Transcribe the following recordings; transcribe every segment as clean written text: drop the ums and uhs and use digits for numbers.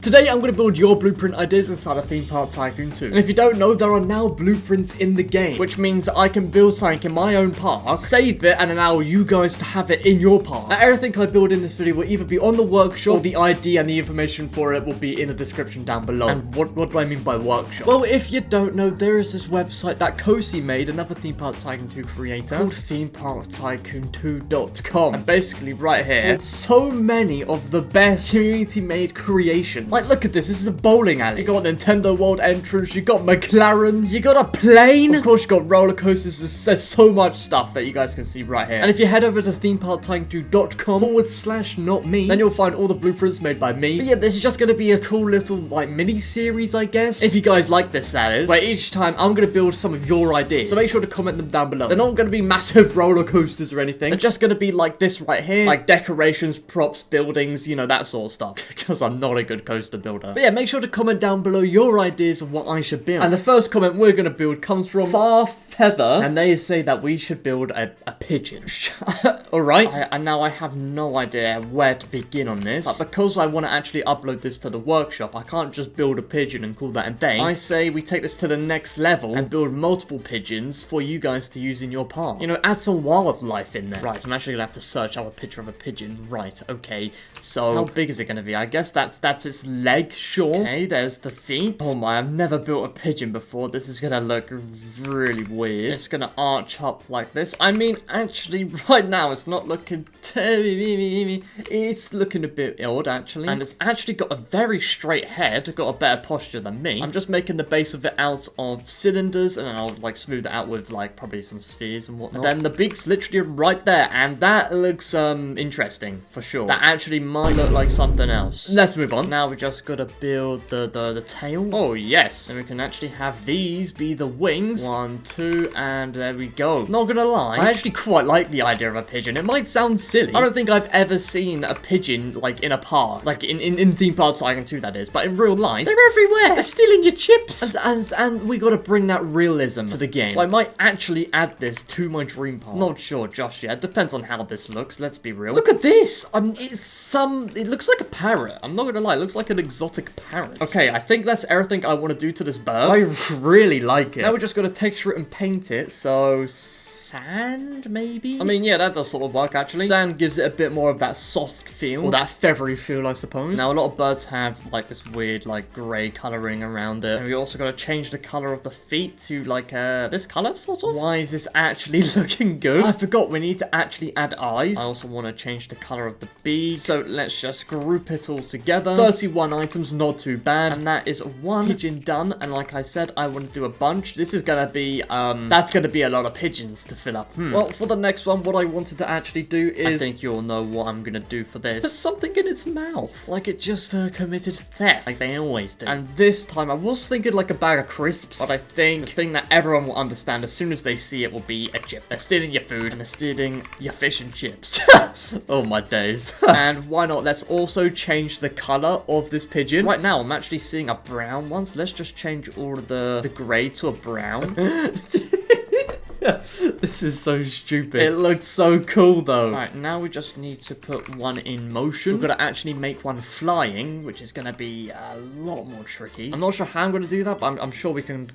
Today, I'm going to build your blueprint ideas inside of Theme Park Tycoon 2. And if you don't know, there are now blueprints in the game, which means I can build something in my own park, save it, and allow you guys to have it in your park. Now, everything I build in this video will either be on the workshop, or the ID and the information for it will be in the description down below. And what do I mean by workshop? Well, if you don't know, there is this website that Kizy made, another Theme Park Tycoon 2 creator, called themeparktycoon2.com. And basically, right here, so many of the best community-made creations. Like, look at this. This is a bowling alley. You got Nintendo World entrance. You got McLarens. You got a plane. Of course, you got roller coasters. There's so much stuff that you guys can see right here. And if you head over to themeparktycoon2.com/notme, then you'll find all the blueprints made by me. But yeah, this is just going to be a cool little, like, mini-series, I guess. If you guys like this, that is. Where each time, I'm going to build some of your ideas. So make sure to comment them down below. They're not going to be massive roller coasters or anything. They're just going to be like this right here. Like decorations, props, buildings, you know, that sort of stuff. Because I'm not a good coaster builder. But yeah, make sure to comment down below your ideas of what I should build. And the first comment we're going to build comes from Feather, and they say that we should build a pigeon. Alright, and now I have no idea where to begin on this, but because I want to actually upload this to the workshop, I can't just build a pigeon and call that a day. I say we take this to the next level and build multiple pigeons for you guys to use in your park. You know, add some wildlife in there. Right, I'm actually going to have to search out a picture of a pigeon. Right, okay, so how big is it going to be? I guess that's its leg, sure. Okay, there's the feet. Oh my, I've never built a pigeon before. This is going to look really weird. It's gonna arch up like this. I mean, actually, right now, it's not looking it's looking a bit odd, actually. And it's actually got a very straight head, got a better posture than me. I'm just making the base of it out of cylinders, and then I'll, like, smooth it out with, like, probably some spheres and whatnot. And then the beak's literally right there, and that looks, interesting, for sure. That actually might look like something else. Let's move on. Now we just gotta build the tail. Oh, yes. And we can actually have these be the wings. 1, 2, and there we go. Not gonna lie, I actually quite like the idea of a pigeon. It might sound silly. I don't think I've ever seen a pigeon, like, in a park. Like, in Theme Park Tycoon 2, that is. But in real life, they're everywhere. They're stealing your chips. And we gotta bring that realism to the game. So I might actually add this to my dream park. Not sure just yet. Depends on how this looks. Let's be real. Look at this. It looks like a parrot. I'm not gonna lie. It looks like an exotic parrot. Okay, I think that's everything I want to do to this bird. I really like it. Now we're just gonna texture it and paint it. So sand, maybe? I mean, yeah, that does sort of work, actually. Sand gives it a bit more of that soft feel, or that feathery feel, I suppose. Now, a lot of birds have, like, this weird, like, grey colouring around it. And we also got to change the colour of the feet to, like, this colour, sort of. Why is this actually looking good? I forgot we need to actually add eyes. I also want to change the colour of the beak. So let's just group it all together. 31 items, not too bad. And that is one pigeon done. And like I said, I want to do a bunch. This is going to be, that's going to be a lot of pigeons to fill up. Well, for the next one, what I wanted to actually do is, I think you'll know what I'm gonna do for this. Put something in its mouth, like it just committed theft, like they always do. And this time, I was thinking like a bag of crisps, but I think the thing that everyone will understand as soon as they see it will be a chip. They're stealing your food, and they're stealing your fish and chips. Oh my days. And why not? Let's also change the color of this pigeon. Right now, I'm actually seeing a brown one, so let's just change all of the gray to a brown. This is so stupid. It looks so cool, though. Alright, now we just need to put one in motion. We've got to actually make one flying, which is going to be a lot more tricky. I'm not sure how I'm going to do that, but I'm sure we can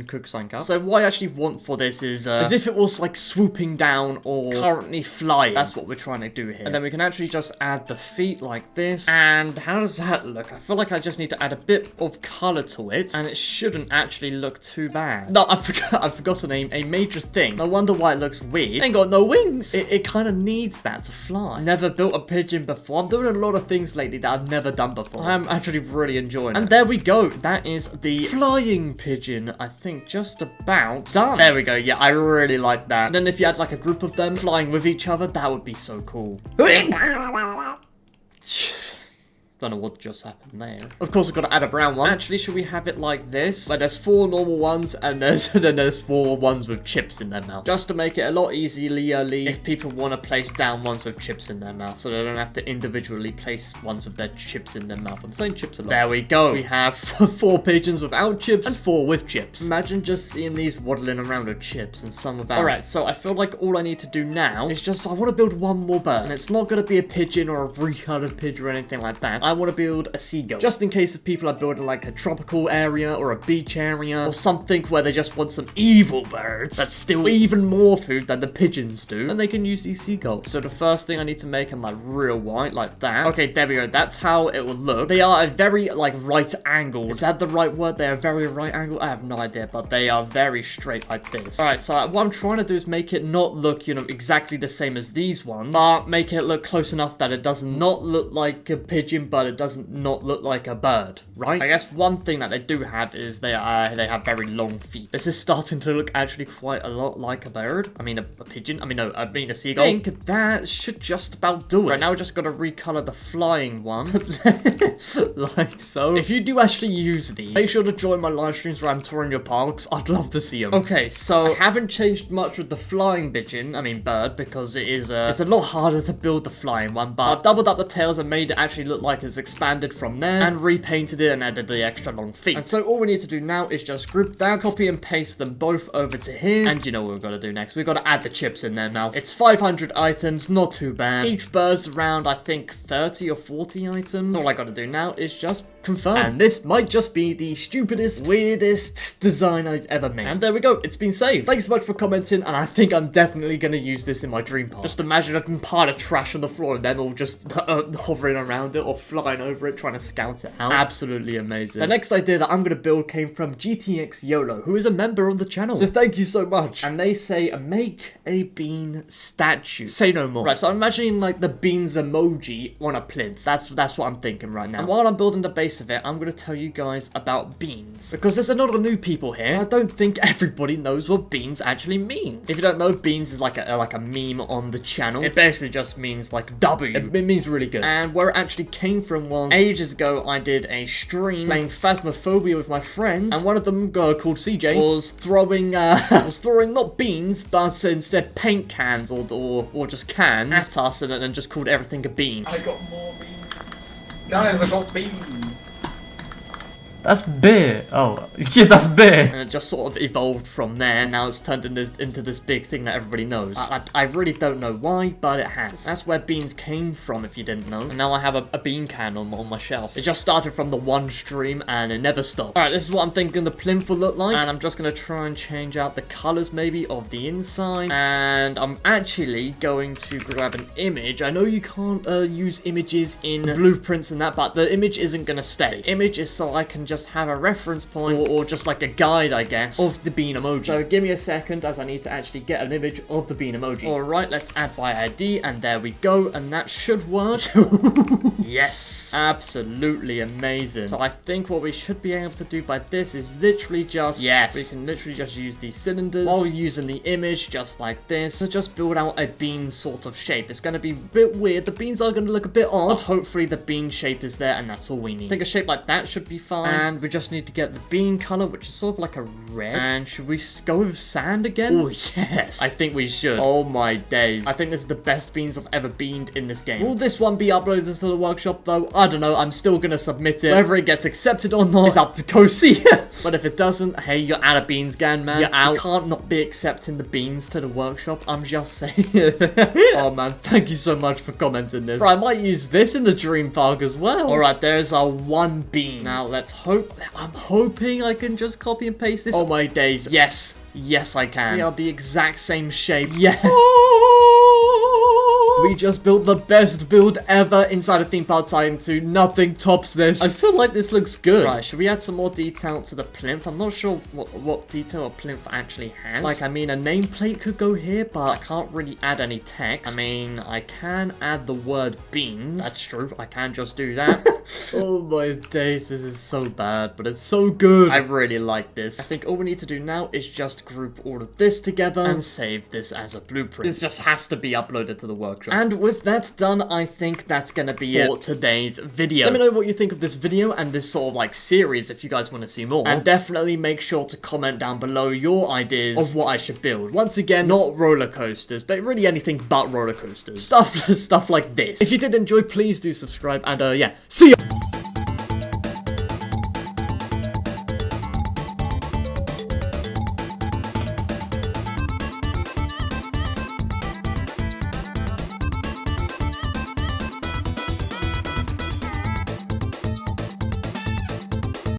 cook something up. So what I actually want for this is as if it was, like, swooping down or currently flying. That's what we're trying to do here. And then we can actually just add the feet like this. And how does that look? I feel like I just need to add a bit of color to it, and it shouldn't actually look too bad. No, I forgot to name a major thing. No wonder why it looks weird. It ain't got no wings. It kind of needs that to fly. Never built a pigeon before. I'm doing a lot of things lately that I've never done before. I'm actually really enjoying it. And there we go. That is the flying pigeon. I think just about done. There we go. Yeah, I really like that. And then if you had like a group of them flying with each other, that would be so cool. Don't know what just happened there. Of course, I've got to add a brown one. Actually, should we have it like this? Where there's 4 normal ones, and then there's 4 ones with chips in their mouth. Just to make it a lot easier if people want to place down ones with chips in their mouth, so they don't have to individually place ones with their chips in their mouth. I'm saying chips a lot. There we go. We have 4 pigeons without chips and 4 with chips. Imagine just seeing these waddling around with chips and some without. Alright, so I feel like all I need to do now is just, I want to build one more bird. And it's not going to be a pigeon or a recolored pigeon or anything like that. I want to build a seagull. Just in case if people are building like a tropical area or a beach area or something where they just want some evil birds that steal even more food than the pigeons do, and they can use these seagulls. So the first thing I need to make them like real white, like that. Okay, there we go. That's how it will look. They are a very like right angle. Is that the right word? They are very right angle. I have no idea, but they are very straight like this. All right, so what I'm trying to do is make it not look, you know, exactly the same as these ones, but make it look close enough that it does not look like a pigeon, but it doesn't not look like a bird, right? I guess one thing that they do have is they have very long feet. This is starting to look actually quite a lot like a bird. I mean a pigeon. I mean a seagull. I think that should just about do it. Right, now we just got to recolor the flying one like so. If you do actually use these, make sure to join my live streams where I'm touring your parks. I'd love to see them. Okay, so I haven't changed much with the flying bird, because it's a lot harder to build the flying one, but I've doubled up the tails and made it actually look like it's expanded from there and repainted it and added the extra long feet. And so all we need to do now is just group that, copy and paste them both over to here, and you know what we've got to do next. We've got to add the chips in there now. It's 500 items, not too bad. Each bird's around, I think, 30 or 40 items. All I got to do now is just confirm. And this might just be the stupidest, weirdest design I've ever made. And there we go. It's been saved. Thanks so much for commenting, and I think I'm definitely going to use this in my dream park. Just imagine a pile of trash on the floor and then all just hovering around it or flying over it, trying to scout it out. Absolutely amazing. The next idea that I'm going to build came from GTX YOLO, who is a member on the channel. So thank you so much. And they say, make a bean statue. Say no more. Right, so I'm imagining like the beans emoji on a plinth. That's what I'm thinking right now. And while I'm building the base of it, I'm going to tell you guys about beans, because there's a lot of new people here. I don't think everybody knows what beans actually means. If you don't know, beans is like a meme on the channel. It basically just means like W. It means really good. And where it actually came from was ages ago, I did a stream playing Phasmophobia with my friends, and one of them, called CJ, was throwing not beans, but instead paint cans or just cans at us, and just called everything a bean. I got more beans. Guys, I got beans. That's beer. Oh, yeah, that's beer. And it just sort of evolved from there. Now it's turned into this big thing that everybody knows. I really don't know why, but it has. That's where beans came from, if you didn't know. And now I have a bean can on my shelf. It just started from the one stream, and it never stopped. Alright, this is what I'm thinking the plinth will look like. And I'm just going to try and change out the colors, maybe, of the inside. And I'm actually going to grab an image. I know you can't use images in blueprints and that, but the image isn't going to stay. Image is so I can just have a reference point or just like a guide, I guess, of the bean emoji. So give me a second as I need to actually get an image of the bean emoji. Alright, let's add by ID, and there we go, and that should work. Yes, absolutely amazing. So I think what we should be able to do by this is literally just, we can literally just use these cylinders while using the image just like this to just build out a bean sort of shape. It's going to be a bit weird. The beans are going to look a bit odd. Hopefully the bean shape is there, and that's all we need. I think a shape like that should be fine. And we just need to get the bean color, which is sort of like a red. And should we go with sand again? Oh, yes. I think we should. Oh, my days. I think this is the best beans I've ever beaned in this game. Will this one be uploaded to the workshop, though? I don't know. I'm still going to submit it. Whether it gets accepted or not is up to Kizy. But if it doesn't, hey, you're out of beans, gang, man. You're out. You can't not be accepting the beans to the workshop. I'm just saying. Oh, man. Thank you so much for commenting this. Right, I might use this in the dream park as well. All right, there's our one bean. Now, let's hope. I'm hoping I can just copy and paste this. Oh, my days. Yes. Yes, I can. We are the exact same shape. Yeah. We just built the best build ever inside of Theme Park Tycoon 2. Nothing tops this. I feel like this looks good. Right, should we add some more detail to the plinth? I'm not sure what detail a plinth actually has. Like, I mean, a nameplate could go here, but I can't really add any text. I mean, I can add the word beans. That's true. I can just do that. Oh my days, this is so bad, but it's so good. I really like this. I think all we need to do now is just group all of this together and save this as a blueprint. This just has to be uploaded to the workshop. And with that done, I think that's gonna be it for today's video. Let me know what you think of this video and this sort of like series if you guys want to see more. And definitely make sure to comment down below your ideas of what I should build. Once again, not roller coasters, but really anything but roller coasters. Stuff like this. If you did enjoy, please do subscribe, and yeah, see ya!